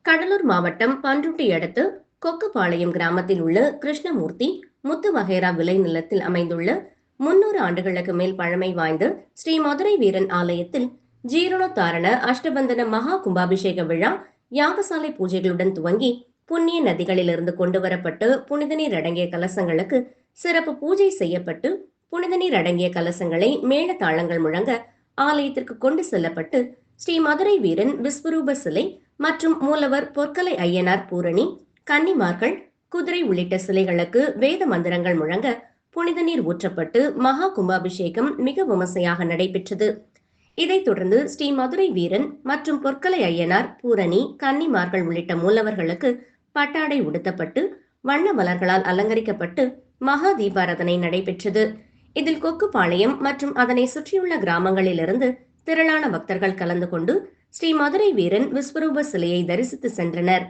கடலூர் மாவட்டம் பண்ருட்டி அடுத்து கொக்குபாளையம் கிராமத்தில் உள்ள கிருஷ்ணமூர்த்தி முத்து வகைரா விளைநிலத்தில் அமைந்துள்ள 300 ஆண்டுகளுக்கு மேல் பழமை வாய்ந்த ஸ்ரீ மதுரை வீரன் ஆலயத்தில் ஜீரணோத்தாரண அஷ்டபந்தன மகா கும்பாபிஷேக விழா யாகசாலை பூஜைகளுடன் துவங்கி புண்ணிய நதிகளிலிருந்து கொண்டுவரப்பட்டு புனித நீர் அடங்கிய கலசங்களுக்கு சிறப்பு பூஜை செய்யப்பட்டு புனித நீர் அடங்கிய கலசங்களை மேள தாளங்கள் முழங்க ஆலயத்திற்கு கொண்டு செல்லப்பட்டு ஸ்ரீ மதுரை வீரன் விஸ்வரூப சிலை மற்றும் மூலவர் பொற்கலை ஐயனார் பூரணி கன்னிமார்கள் குதிரை உள்ளிட்ட சிலைகளுக்கு வேத மந்திரங்கள் முழங்க புனித நீர் ஊற்றப்பட்டு மகா கும்பாபிஷேகம் மிக விமர்சையாக நடைபெற்றது. இதைத் தொடர்ந்து ஸ்ரீ மதுரை வீரன் மற்றும் பொற்கலை ஐயனார் பூரணி கன்னிமார்கள் உள்ளிட்ட மூலவர்களுக்கு பட்டாடை உடுத்தப்பட்டு வண்ண மலர்களால் அலங்கரிக்கப்பட்டு மகா தீபாராதனை நடைபெற்றது. இதில் கொக்குபாளையம் மற்றும் அதனை சுற்றியுள்ள கிராமங்களிலிருந்து திரளான பக்தர்கள் கலந்து கொண்டு ஸ்ரீ மதுரை வீரன் விஸ்வரூப சிலையை தரிசித்து சென்றனர்.